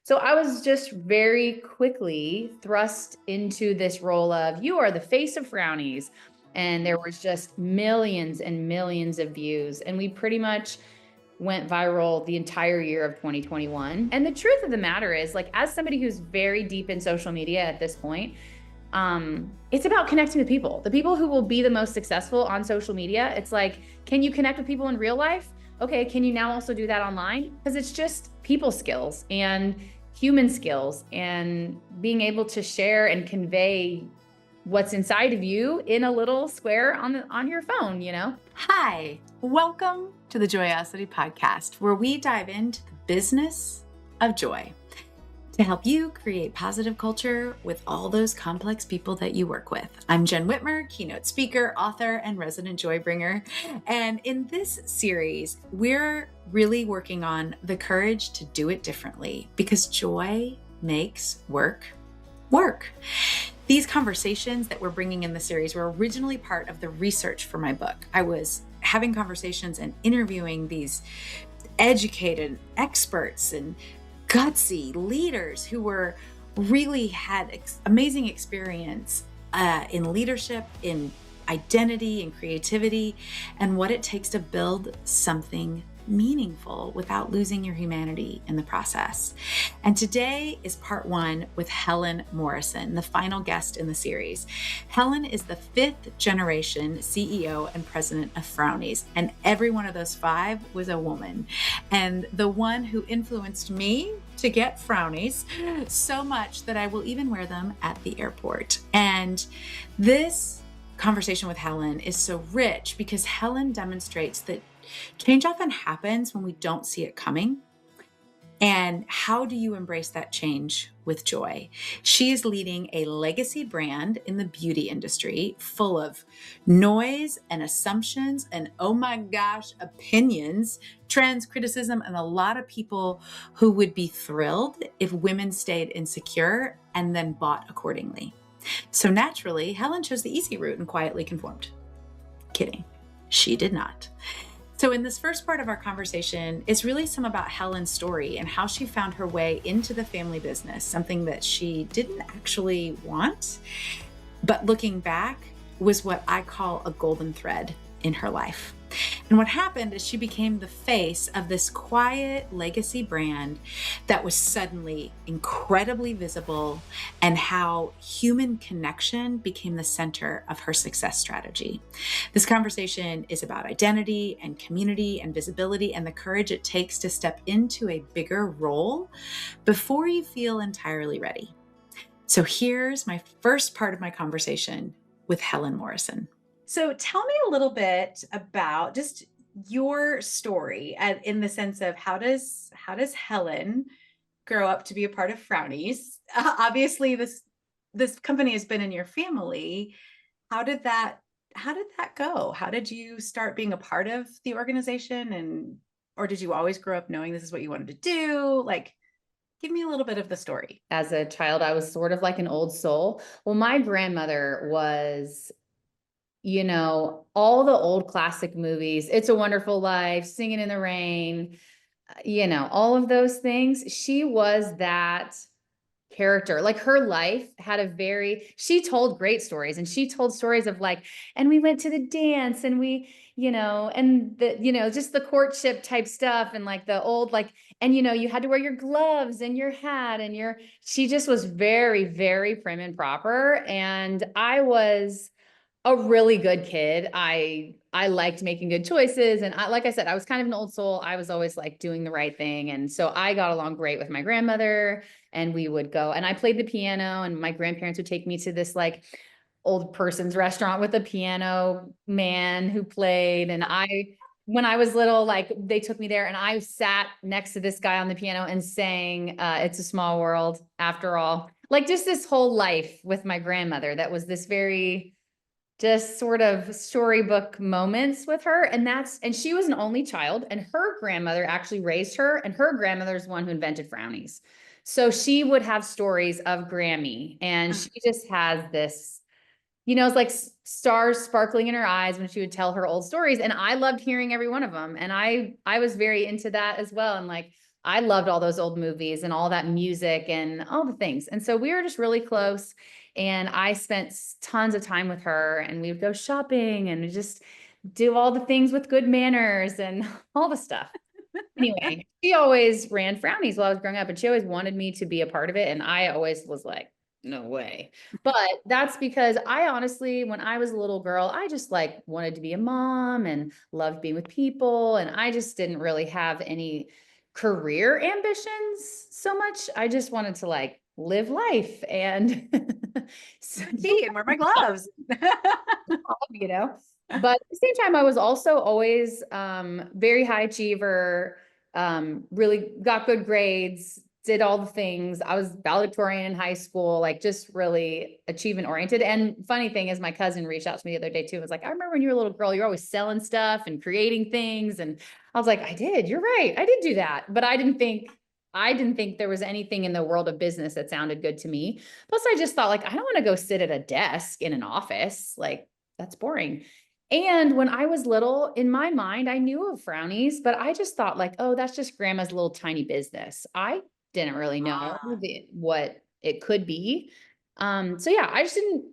So I was just very quickly thrust into this role of, you are the face of Frownies. And there was just millions and millions of views. And we pretty much went viral the entire year of 2021. And the truth of the matter is, like, as somebody who's very deep in social media at this point, it's about connecting with people. The people who will be the most successful on social media, it's like, can you connect with people in real life? Okay, can you now also do that online? Because it's just people skills and human skills and being able to share and convey what's inside of you in a little square on your phone, you know? Hi, welcome to the Joyosity podcast, where we dive into the business of joy to help you create positive culture with all those complex people that you work with. I'm Jenn Whitmer, keynote speaker, author, and resident joy bringer. And in this series, we're really working on the courage to do it differently because joy makes work work. These conversations that we're bringing in the series were originally part of the research for my book. I was having conversations and interviewing these educated experts and gutsy leaders who were really had amazing experience in leadership, in identity and creativity, and what it takes to build something meaningful without losing your humanity in the process. And today is part one with Helen Morrison, the final guest in the series. Helen is the 5th generation CEO and president of Frownies, and every one of those 5 was a woman. And the one who influenced me to get Frownies so much that I will even wear them at the airport. And this conversation with Helen is so rich because Helen demonstrates that change often happens when we don't see it coming. And how do you embrace that change with joy? She is leading a legacy brand in the beauty industry full of noise and assumptions and, oh my gosh, opinions, trends, criticism, and a lot of people who would be thrilled if women stayed insecure and then bought accordingly. So naturally, Helen chose the easy route and quietly conformed. Kidding. She did not. So in this first part of our conversation, it's really some about Helen's story and how she found her way into the family business, something that she didn't actually want, but looking back was what I call a golden thread in her life. And what happened is she became the face of this quiet legacy brand that was suddenly incredibly visible, and how human connection became the center of her success strategy. This conversation is about identity and community and visibility and the courage it takes to step into a bigger role before you feel entirely ready. So here's my first part of my conversation with Helen Morrison. So tell me a little bit about just your story in the sense of how does Helen grow up to be a part of Frownies? Obviously, this company has been in your family. How did that go? How did you start being a part of the organization, or did you always grow up knowing this is what you wanted to do? Like, give me a little bit of the story. As a child, I was sort of like an old soul. Well, my grandmother was, all the old classic movies, It's a Wonderful Life, Singing in the Rain, all of those things. She was that character. Like, her life had she told great stories, and she told stories of, like, and we went to the dance, and we, and just the courtship type stuff, and like the old, like, and you had to wear your gloves and your hat and she just was very, very prim and proper. And I was a really good kid. I liked making good choices. And like I said, I was kind of an old soul. I was always like doing the right thing. And so I got along great with my grandmother, and we would go, and I played the piano, and my grandparents would take me to this like old person's restaurant with a piano man who played. And when I was little, like, they took me there, and I sat next to this guy on the piano and sang It's a Small World After All. Like, just this whole life with my grandmother that was this very just sort of storybook moments with her. And she was an only child, and her grandmother actually raised her, and her grandmother's the one who invented Frownies. So she would have stories of Grammy, and she just has this, it's like stars sparkling in her eyes when she would tell her old stories. And I loved hearing every one of them. And I was very into that as well. And like I loved all those old movies and all that music and all the things. And so we were just really close. And I spent tons of time with her, and we would go shopping and just do all the things with good manners and all the stuff. Anyway, she always ran Frownies while I was growing up, and she always wanted me to be a part of it. And I always was like, no way. But that's because I honestly, when I was a little girl, I just like wanted to be a mom and loved being with people. And I just didn't really have any career ambitions so much. I just wanted to like live life and Tea and wear my gloves. you know. But at the same time, I was also always very high achiever, really got good grades, did all the things. I was valedictorian in high school, like just really achievement oriented. And funny thing is, my cousin reached out to me the other day too. It was like, I remember when you were a little girl, you're always selling stuff and creating things. And I was like, I did, you're right. I did do that. But I didn't think there was anything in the world of business that sounded good to me. Plus, I just thought like, I don't want to go sit at a desk in an office. Like, that's boring. And when I was little, in my mind, I knew of Frownies, but I just thought like, oh, that's just grandma's little tiny business. I didn't really know what it could be. So yeah, I just didn't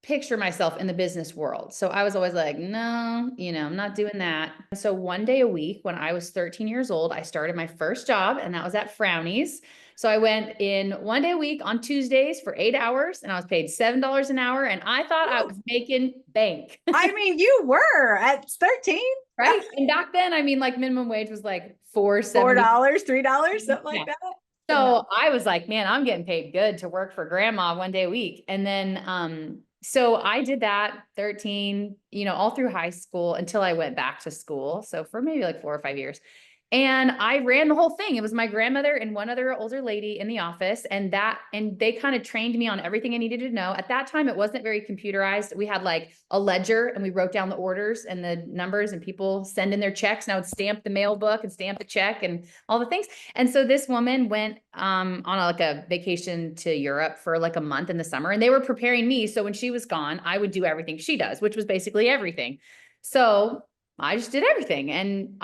picture myself in the business world. So I was always like, no, I'm not doing that. So one day a week when I was 13 years old, I started my first job, and that was at Frownies. So I went in one day a week on Tuesdays for 8 hours, and I was paid $7 an hour. And I thought I was making bank. I mean, you were at 13, right? And back then, I mean, like minimum wage was like $4, $3, something like that. So I was like, man, I'm getting paid good to work for grandma one day a week. And then, so I did that 13, all through high school until I went back to school. So for maybe like 4 or 5 years. And I ran the whole thing. It was my grandmother and one other older lady in the office, and they kind of trained me on everything I needed to know. At that time, it wasn't very computerized. We had like a ledger, and we wrote down the orders and the numbers, and people send in their checks, and I would stamp the mail book and stamp the check and all the things. And so this woman went on like a vacation to Europe for like a month in the summer, and they were preparing me. So when she was gone, I would do everything she does, which was basically everything. So I just did everything. And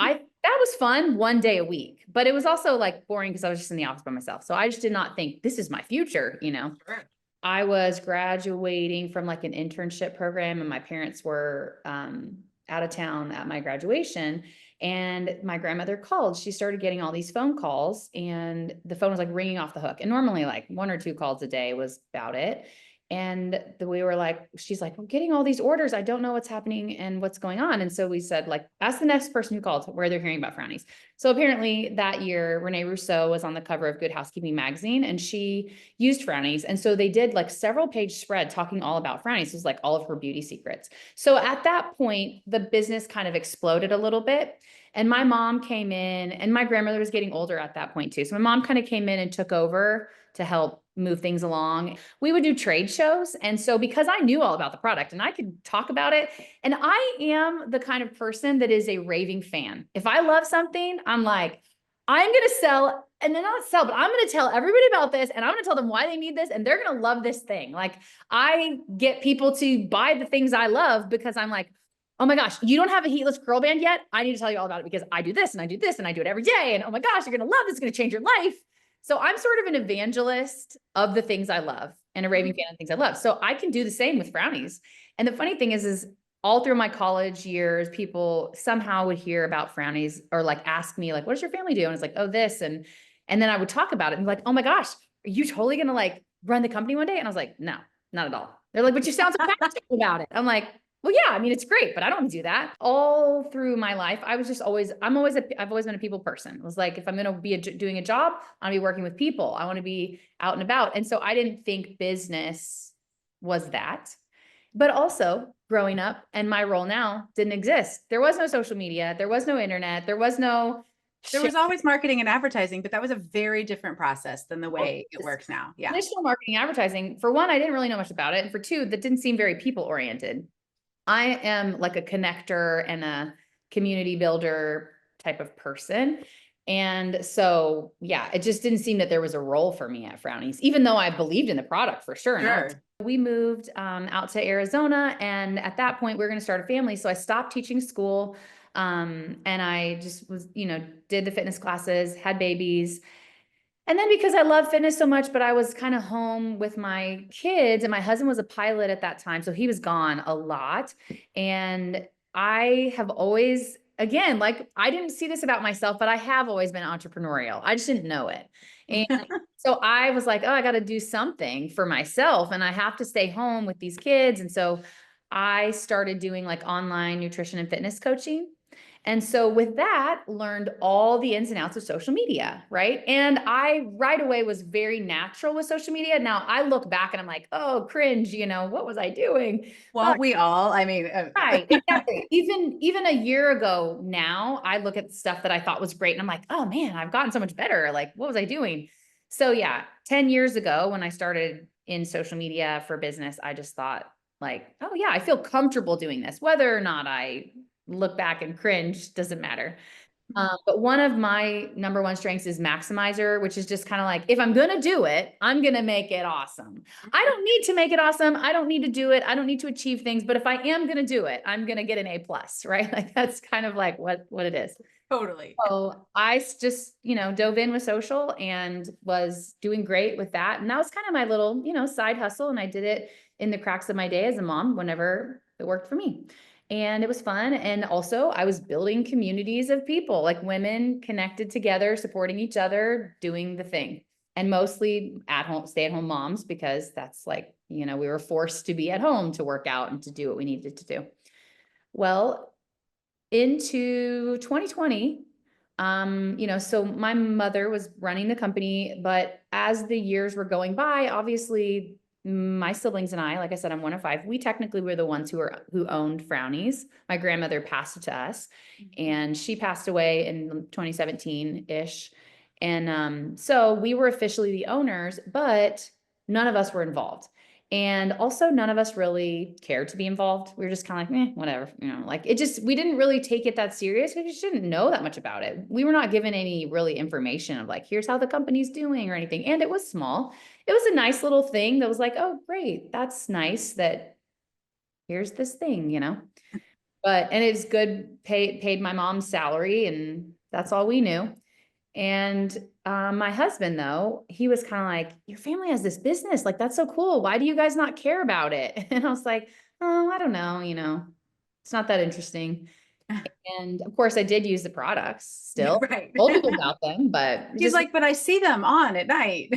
that was fun one day a week, but it was also like boring because I was just in the office by myself. So I just did not think this is my future, Sure. I was graduating from like an internship program, and my parents were out of town at my graduation, and my grandmother called. She started getting all these phone calls, and the phone was like ringing off the hook. And normally like 1 or 2 calls a day was about it. And we were like, she's like, we're getting all these orders. I don't know what's happening and what's going on. And so we said, like, ask the next person who called where they're hearing about Frownies. So apparently that year, Renee Rousseau was on the cover of Good Housekeeping magazine, and she used Frownies. And so they did like several page spread talking all about Frownies. It was like all of her beauty secrets. So at that point, the business kind of exploded a little bit. And my mom came in, and my grandmother was getting older at that point too. So my mom kind of came in and took over to help move things along. We would do trade shows. And so because I knew all about the product and I could talk about it, and I am the kind of person that is a raving fan. If I love something, I'm like, I'm going to sell, and then not sell, but I'm going to tell everybody about this, and I'm going to tell them why they need this, and they're going to love this thing. Like, I get people to buy the things I love because I'm like, oh my gosh, you don't have a heatless curl band yet? I need to tell you all about it because I do this and I do this and I do it every day. And oh my gosh, you're going to love this. It's going to change your life. So I'm sort of an evangelist of the things I love and a raving fan of things I love. So I can do the same with Frownies. And the funny thing is all through my college years, people somehow would hear about Frownies or like ask me like, what does your family do? And it's like, oh, this. And then I would talk about it and be like, oh my gosh, are you totally going to like run the company one day? And I was like, no, not at all. They're like, but you sound so passionate about it. I'm like, well, yeah, I mean, it's great, but I don't want to do that. All through my life, I've always been a people person. It was like, if I'm going to be doing a job, I want to be working with people. I want to be out and about. And so I didn't think business was that. But also growing up, and my role now didn't exist. There was no social media. There was no internet. There was always marketing and advertising, but that was a very different process than the way it works now. Yeah. Traditional marketing and advertising, for one, I didn't really know much about it. And for two, that didn't seem very people oriented. I am like a connector and a community builder type of person. And so, yeah, it just didn't seem that there was a role for me at Frownies, even though I believed in the product for sure. Sure. We moved out to Arizona. And at that point, we were going to start a family. So I stopped teaching school. And I just was, did the fitness classes, had babies. And then because I love fitness so much, but I was kind of home with my kids, and my husband was a pilot at that time. So he was gone a lot. And I have always, again, like I didn't see this about myself, but I have always been entrepreneurial. I just didn't know it. And so I was like, oh, I got to do something for myself and I have to stay home with these kids. And so I started doing like online nutrition and fitness coaching. And so with that, learned all the ins and outs of social media, right? And I right away was very natural with social media. Now I look back and I'm like, oh, cringe, what was I doing? Won't we all? I mean, Right, exactly. Even a year ago now, I look at the stuff that I thought was great and I'm like, oh man, I've gotten so much better. Like, what was I doing? So yeah, 10 years ago when I started in social media for business, I just thought like, oh yeah, I feel comfortable doing this. Whether or not I look back and cringe doesn't matter. But one of my number one strengths is maximizer, which is just kind of like, if I'm going to do it, I'm going to make it awesome. I don't need to make it awesome. I don't need to do it. I don't need to achieve things, but if I am going to do it, I'm going to get an A plus, right? Like that's kind of like what it is. totally. So I just, dove in with social and was doing great with that. And that was kind of my little, side hustle. And I did it in the cracks of my day as a mom, whenever it worked for me. And it was fun. And also I was building communities of people, like women connected together, supporting each other, doing the thing. And mostly at home, stay-at-home moms, because that's like, we were forced to be at home to work out and to do what we needed to do. Well, into 2020, so my mother was running the company, but as the years were going by, obviously my siblings and I, like I said, I'm one of five. We technically were the ones who owned Frownies. My grandmother passed it to us, and she passed away in 2017-ish. And so we were officially the owners, but none of us were involved. And also none of us really cared to be involved. We were just kind of like, whatever, like we didn't really take it that serious. We just didn't know that much about it. We were not given any really information of like, here's how the company's doing or anything. And it was small. It was a nice little thing that was like, oh, great. That's nice that here's this thing, and it's good, paid my mom's salary, and that's all we knew. And my husband, though, he was kind of like, your family has this business. Like, that's so cool. Why do you guys not care about it? And I was like, oh, I don't know, it's not that interesting. And of course I did use the products still. Right. Told people about them, but He's like, but I see them on at night.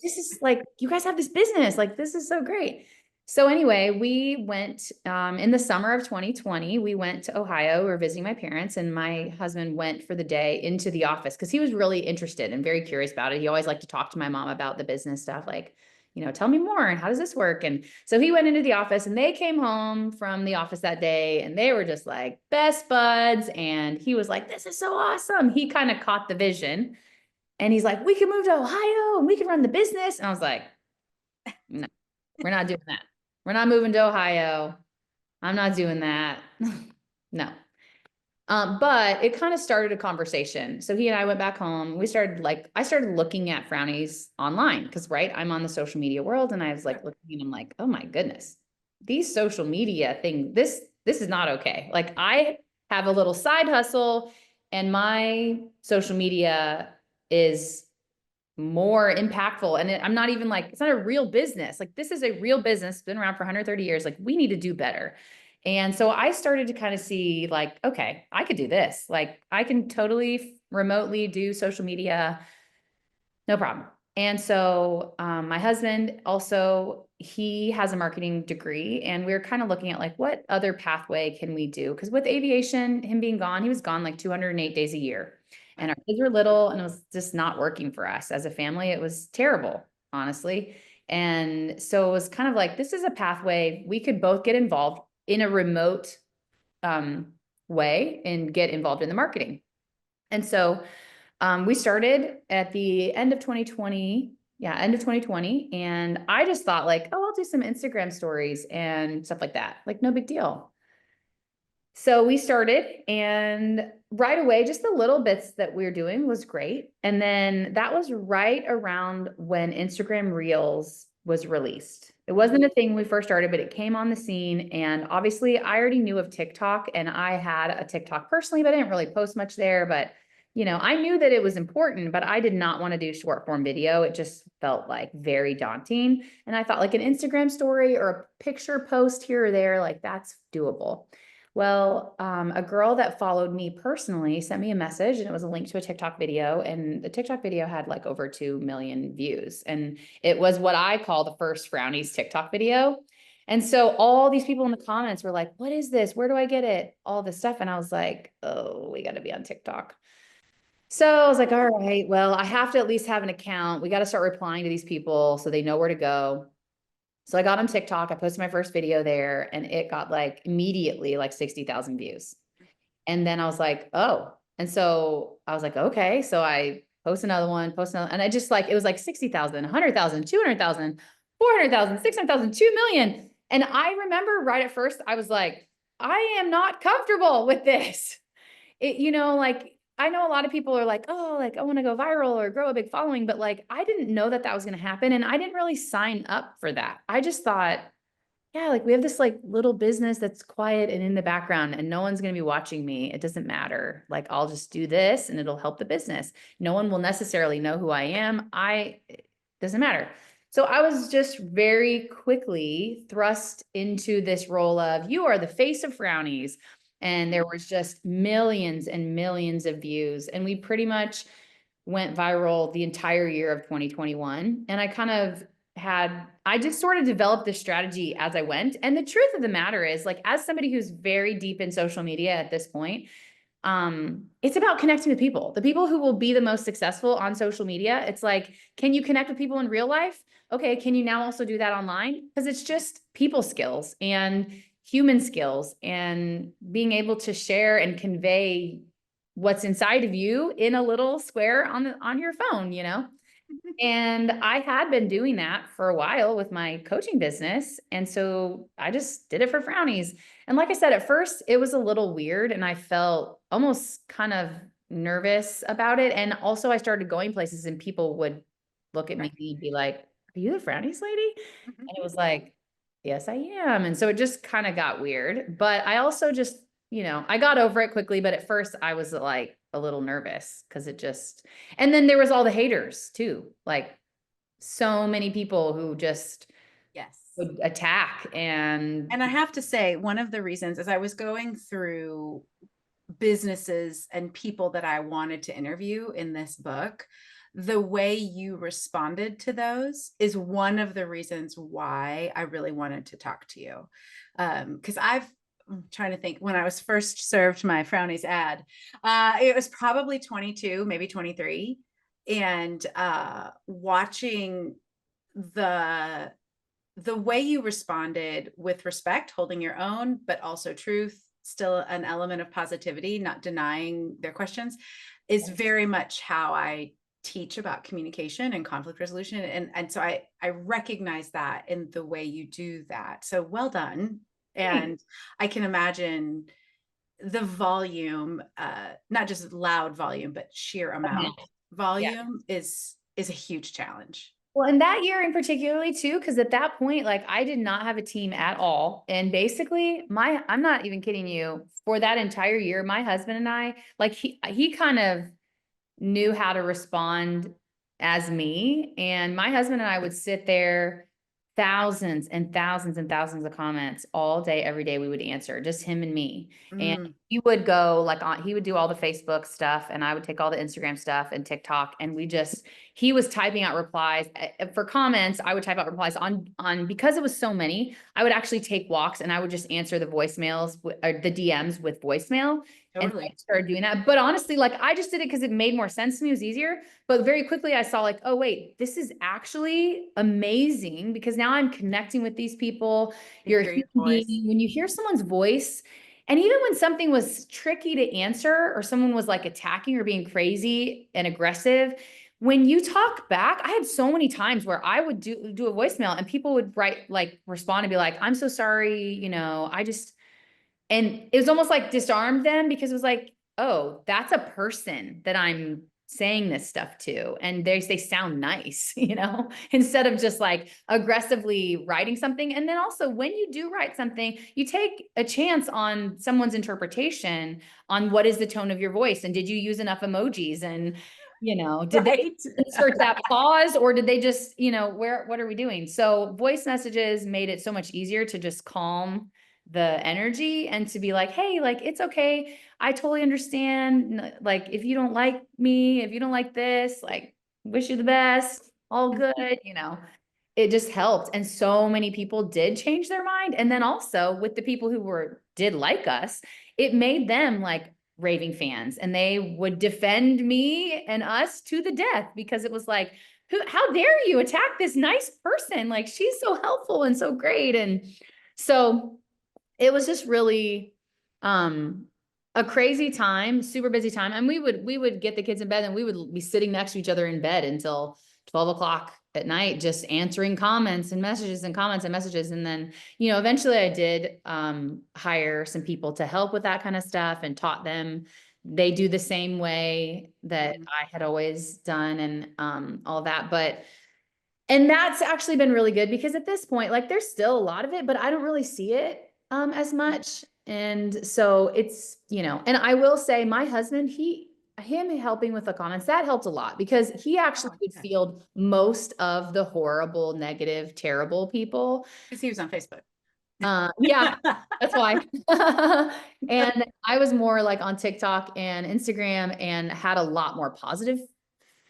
this is like, you guys have this business. Like, this is so great. So anyway, we went in the summer of 2020, we went to Ohio. We were visiting my parents, and my husband went for the day into the office because he was really interested and very curious about it. He always liked to talk to my mom about the business stuff, like, tell me more, and how does this work? And so he went into the office, and they came home from the office that day, and they were just like best buds. And he was like, this is so awesome. He kind of caught the vision, and he's like, we can move to Ohio and we can run the business. And I was like, no, we're not doing that. We're not moving to Ohio. I'm not doing that. No. But it kind of started a conversation. So he and I went back home. I started looking at Frownies online because, right, I'm on the social media world, and I was like looking, and I'm like, oh my goodness, these social media thing, this is not okay. Like, I have a little side hustle, and my social media is more impactful. And I'm not even like, it's not a real business. Like, this is a real business, been around for 130 years. Like, we need to do better. And so I started to kind of see like, okay, I could do this. Like, I can totally remotely do social media, no problem. And so my husband also, he has a marketing degree, and we were kind of looking at like, what other pathway can we do? Because with aviation, him being gone, he was gone like 208 days a year. And our kids were little, and it was just not working for us as a family. It was terrible, honestly. And so it was kind of like, this is a pathway we could both get involved in a remote way and get involved in the marketing. And so we started at the end of 2020. Yeah, end of 2020. And I just thought like, oh, I'll do some Instagram stories and stuff like that. Like, no big deal. So we started, and right away, just the little bits that we were doing was great. And then that was right around when Instagram Reels was released. It wasn't a thing when we first started, but it came on the scene. And obviously I already knew of TikTok, and I had a TikTok personally, but I didn't really post much there. But I knew that it was important, but I did not want to do short form video. It just felt like very daunting. And I thought like an Instagram story or a picture post here or there, like that's doable. Well, a girl that followed me personally sent me a message, and it was a link to a TikTok video, and the TikTok video had like over 2 million views. And it was what I call the first Frownies TikTok video. And so all these people in the comments were like, what is this? Where do I get it? All this stuff. And I was like, oh, we got to be on TikTok. So I was like, all right, well, I have to at least have an account. We got to start replying to these people so they know where to go. So I got on TikTok. I posted my first video there, and it got like immediately like 60,000 views. And then I was like, oh. And so I was like, okay. So I post another one, and I just like, it was like 60,000, 100,000, 200,000, 400,000, 600,000, 2 million. And I remember right at first, I was like, I am not comfortable with this. Like I know a lot of people are like, oh, like I want to go viral or grow a big following, but like I didn't know that that was going to happen. And I didn't really sign up for that. I just thought, yeah, like we have this like little business that's quiet and in the background, and no one's going to be watching me. It doesn't matter. Like I'll just do this and it'll help the business. No one will necessarily know who I am. It doesn't matter. So I was just very quickly thrust into this role of, you are the face of Frownies. And there was just millions and millions of views. And we pretty much went viral the entire year of 2021. And I just sort of developed this strategy as I went. And the truth of the matter is, like, as somebody who's very deep in social media at this point, it's about connecting with people, the people who will be the most successful on social media. It's like, can you connect with people in real life? Okay. Can you now also do that online? Because it's just people skills and human skills and being able to share and convey what's inside of you in a little square on your phone. And I had been doing that for a while with my coaching business. And so I just did it for Frownies. And like I said, at first it was a little weird and I felt almost kind of nervous about it. And also I started going places and people would look at me and be like, are you the Frownies lady? And it was like, yes, I am. And so it just kind of got weird, but I also just, I got over it quickly. But at first I was like a little nervous because and then there was all the haters too. Like so many people who just Yes. would attack. And I have to say, one of the reasons as I was going through businesses and people that I wanted to interview in this book, the way you responded to those is one of the reasons why I really wanted to talk to you. Because I'm trying to think, when I was first served my Frownies ad, it was probably 22, maybe 23. And watching the way you responded with respect, holding your own, but also truth, still an element of positivity, not denying their questions, is very much how I teach about communication and conflict resolution. And so I recognize that in the way you do that. So well done. And I can imagine the volume, not just loud volume, but sheer amount volume is a huge challenge. Well, and that year in particularly too, because at that point, like I did not have a team at all. And basically I'm not even kidding you, for that entire year, my husband and I, like he kind of knew how to respond as me. And my husband and I would sit there, thousands and thousands and thousands of comments all day, every day we would answer, just him and me. And he would go he would do all the Facebook stuff and I would take all the Instagram stuff and TikTok. And he was typing out replies for comments. I would type out replies because it was so many, I would actually take walks and I would just answer the voicemails or the DMs with voicemail. Totally. And I started doing that. But honestly, like I just did it because it made more sense to me. It was easier. But very quickly I saw like, oh, wait, this is actually amazing because now I'm connecting with these people. You're a human being. When you hear someone's voice, and even when something was tricky to answer or someone was like attacking or being crazy and aggressive, when you talk back, I had so many times where I would do a voicemail and people would respond and be like, I'm so sorry. And it was almost like disarmed them because it was like, oh, that's a person that I'm saying this stuff to, and they sound nice, instead of just like aggressively writing something. And then also when you do write something, you take a chance on someone's interpretation on what is the tone of your voice, and did you use enough emojis, and did they insert that pause, or did they just, what are we doing? So voice messages made it so much easier to just calm the energy and to be like, hey, like, it's okay. I totally understand. Like, if you don't like me, if you don't like this, like, wish you the best, all good, it just helped. And so many people did change their mind. And then also with the people who did like us, it made them like raving fans, and they would defend me and us to the death, because it was like, how dare you attack this nice person? Like, she's so helpful and so great. And so it was just really a crazy time, super busy time. And we would get the kids in bed, and we would be sitting next to each other in bed until 12 o'clock at night, just answering comments and messages and comments and messages. And then, eventually I did hire some people to help with that kind of stuff, and taught them. They do the same way that I had always done, and all that. And that's actually been really good, because at this point, like, there's still a lot of it, but I don't really see it as much. And so it's, and I will say my husband, him helping with the comments, that helped a lot, because he actually would field most of the horrible, negative, terrible people. Because he was on Facebook. Yeah, that's why. And I was more like on TikTok and Instagram, and had a lot more positive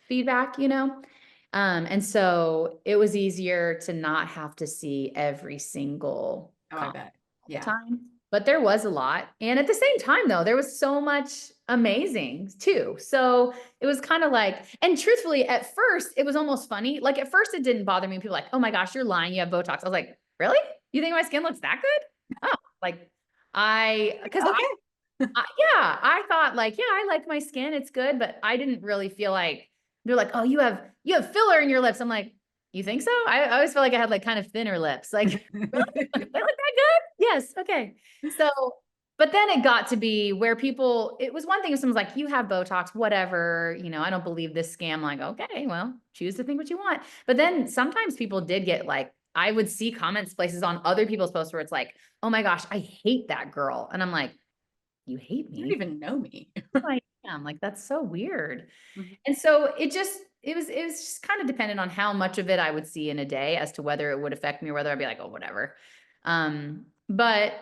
feedback, and so it was easier to not have to see every single comment all the time. But there was a lot. And at the same time, though, there was so much amazing too. So it was kind of like, and truthfully, at first, it was almost funny. Like, at first it didn't bother me. People were like, oh my gosh, you're lying, you have Botox. I was like, really? You think my skin looks that good? Oh, like because I thought like, yeah, I like my skin, it's good, but I didn't really feel like, they're like, oh, you have filler in your lips. I'm like, you think so? I always felt like I had like kind of thinner lips. Like, really? They look that good? Yes. Okay. So, but then it got to be where it was one thing if someone's like, you have Botox, whatever, I don't believe this scam. Like, okay, well, choose to think what you want. But then sometimes people did get like, I would see comments places on other people's posts where it's like, oh my gosh, I hate that girl. And I'm like, you hate me? You don't even know me. I am. Like, that's so weird. And so it was just kind of dependent on how much of it I would see in a day as to whether it would affect me, or whether I'd be like, oh, whatever. But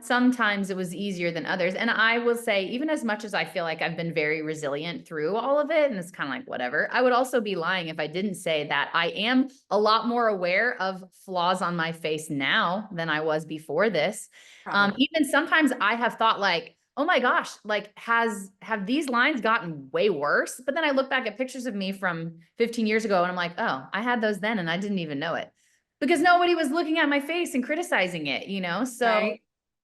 sometimes it was easier than others. And I will say, even as much as I feel like I've been very resilient through all of it, and it's kind of like, whatever, I would also be lying if I didn't say that I am a lot more aware of flaws on my face now than I was before this. Even sometimes I have thought like, oh my gosh, like, have these lines gotten way worse? But then I look back at pictures of me from 15 years ago, and I'm like, oh, I had those then and I didn't even know it, because nobody was looking at my face and criticizing it, So right?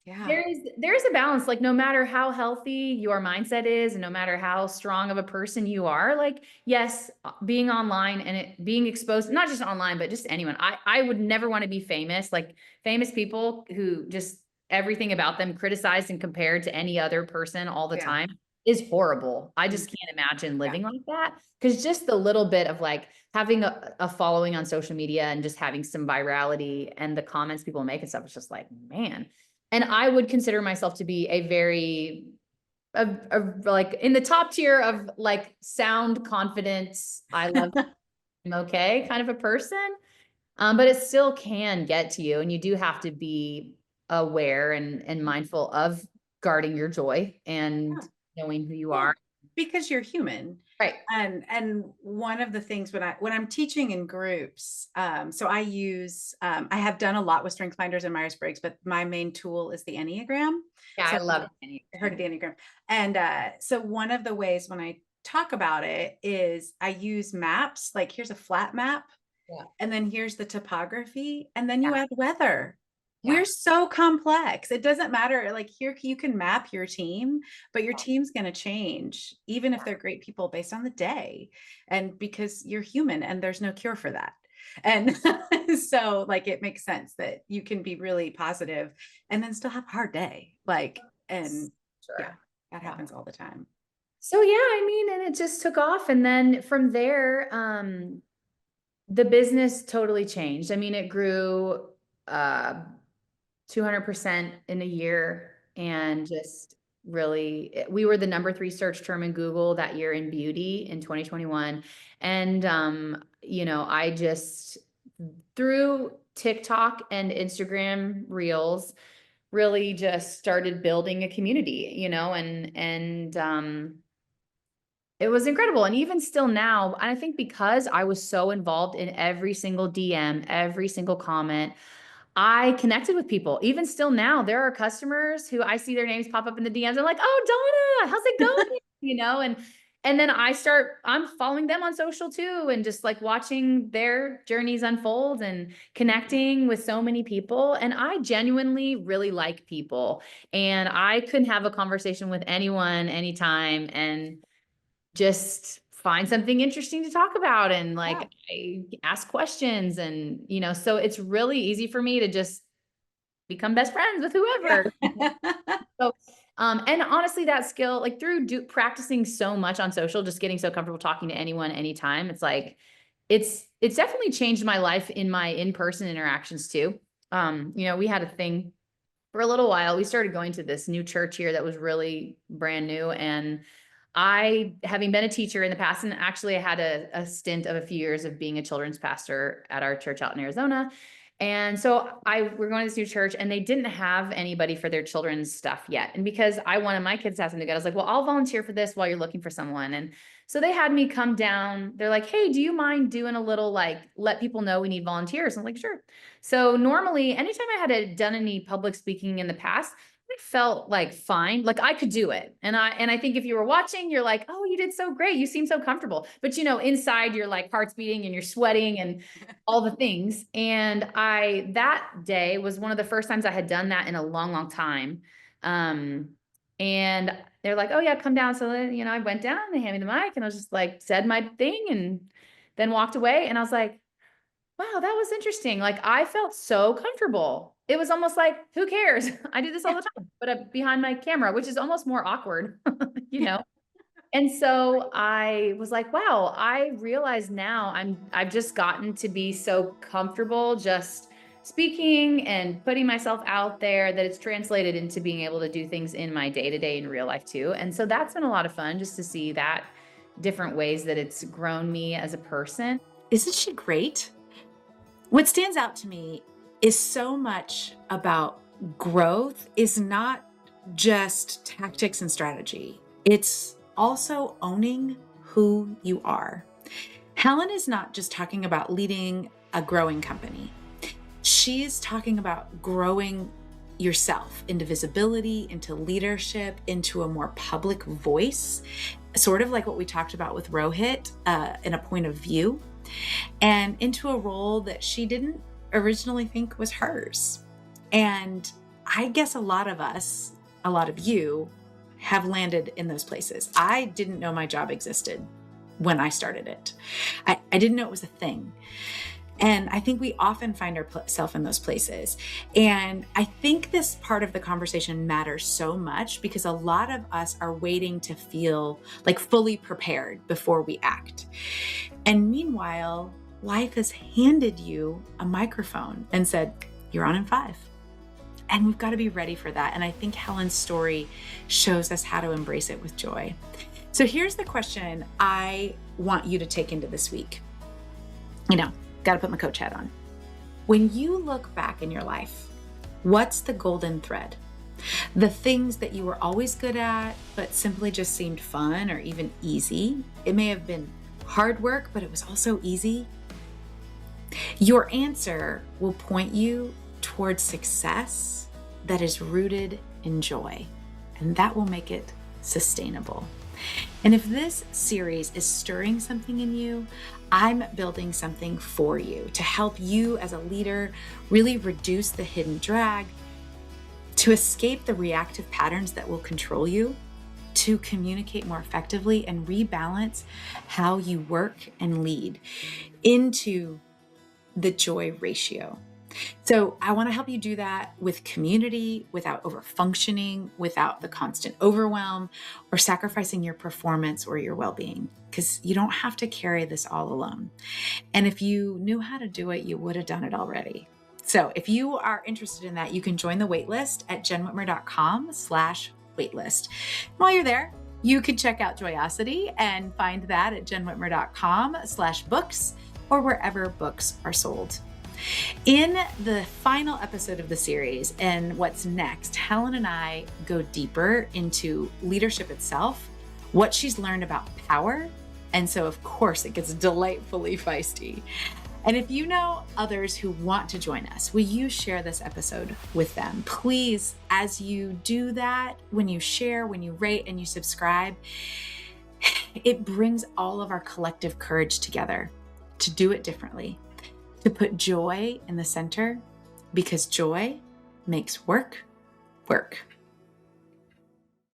Yeah. There's a balance. Like, no matter how healthy your mindset is, and no matter how strong of a person you are, like, yes, being online and it being exposed, not just online, but just anyone. I would never want to be famous. Like, famous people who just everything about them criticized and compared to any other person all the time is horrible. I just can't imagine living like that, because just the little bit of like having a following on social media and just having some virality and the comments people make and stuff, it's just like, man. And I would consider myself to be a very like in the top tier of like sound confidence. I love I'm okay kind of a person. But it still can get to you, and you do have to be aware and mindful of guarding your joy and knowing who you are. Because you're human. Right. And one of the things when I'm teaching in groups, so I have done a lot with strength finders and Myers-Briggs, but my main tool is the Enneagram. Yeah, so I love Enneagram. I heard of the Enneagram. And so one of the ways when I talk about it is I use maps, like here's a flat map. Yeah. And then here's the topography, and then you add weather. Yeah. We're so complex. It doesn't matter. Like, here you can map your team, but your team's going to change, even if they're great people, based on the day. And because you're human and there's no cure for that. And so like, it makes sense that you can be really positive and then still have a hard day. Like, and Sure. yeah, that happens all the time. So yeah, I mean, and it just took off. And then from there, the business totally changed. I mean, it grew, 200% in a year, and just really, we were the number 3 search term in Google that year in beauty in 2021. And, I just, through TikTok and Instagram reels, really just started building a community, and it was incredible. And even still now, I think because I was so involved in every single DM, every single comment, I connected with people. Even still now, there are customers who I see their names pop up in the DMs. I'm like, "Oh, Donna, how's it going?" And then I'm following them on social too, and just like watching their journeys unfold and connecting with so many people. And I genuinely really like people, and I couldn't have a conversation with anyone anytime and just find something interesting to talk about. And Yeah. like, I ask questions, and so it's really easy for me to just become best friends with whoever. Yeah. So, and honestly, that skill, like through practicing so much on social, just getting so comfortable talking to anyone, anytime, it's like, it's definitely changed my life in my in-person interactions too. We had a thing for a little while. We started going to this new church here that was really brand new. And I, having been a teacher in the past, and actually I had a stint of a few years of being a children's pastor at our church out in Arizona. And so we're going to this new church, and they didn't have anybody for their children's stuff yet. And because I wanted my kids to have something good, I was like, well, I'll volunteer for this while you're looking for someone. And so they had me come down. They're like, hey, do you mind doing a little, like, let people know we need volunteers? I'm like, sure. So normally, anytime I had done any public speaking in the past, I felt like fine, like I could do it. And I think if you were watching, you're like, oh, you did so great. You seem so comfortable. But inside you're like heart's beating and you're sweating and all the things. And that day was one of the first times I had done that in a long, long time. Um, and they're like, oh yeah, come down. So then, I went down, they handed me the mic, and I was just like, said my thing, and then walked away. And I was like, wow, that was interesting. Like, I felt so comfortable. It was almost like, who cares? I do this all Yeah. the time, but behind my camera, which is almost more awkward, you know? And so I was like, wow, I realize now I've just gotten to be so comfortable just speaking and putting myself out there, that it's translated into being able to do things in my day-to-day in real life too. And so that's been a lot of fun, just to see that different ways that it's grown me as a person. Isn't she great? What stands out to me is so much about growth is not just tactics and strategy. It's also owning who you are. Helen is not just talking about leading a growing company. She's talking about growing yourself into visibility, into leadership, into a more public voice, sort of like what we talked about with Rohit, in a point of view, and into a role that she didn't originally think was hers. And I guess a lot of us, a lot of you, have landed in those places. I didn't know my job existed when I started it. I didn't know it was a thing. And I think we often find ourselves in those places. And I think this part of the conversation matters so much because a lot of us are waiting to feel like fully prepared before we act. And meanwhile, life has handed you a microphone and said, you're on in 5. And we've got to be ready for that. And I think Helen's story shows us how to embrace it with joy. So here's the question I want you to take into this week. Got to put my coach hat on. When you look back in your life, what's the golden thread? The things that you were always good at, but simply just seemed fun or even easy. It may have been hard work, but it was also easy. Your answer will point you towards success that is rooted in joy, and that will make it sustainable. And if this series is stirring something in you, I'm building something for you to help you as a leader really reduce the hidden drag, to escape the reactive patterns that will control you, to communicate more effectively and rebalance how you work and lead into the joy ratio. So I want to help you do that with community, without overfunctioning, without the constant overwhelm, or sacrificing your performance or your well-being, because you don't have to carry this all alone. And if you knew how to do it, you would have done it already. So if you are interested in that, you can join the waitlist at jennwhitmer.com/waitlist. While you're there, you can check out Joyosity and find that at jennwhitmer.com/books or wherever books are sold. In the final episode of the series and what's next, Helen and I go deeper into leadership itself, what she's learned about power. And so, of course, it gets delightfully feisty. And if you know others who want to join us, will you share this episode with them? Please, as you do that, when you share, when you rate and you subscribe, it brings all of our collective courage together to do it differently, to put joy in the center, because joy makes work work.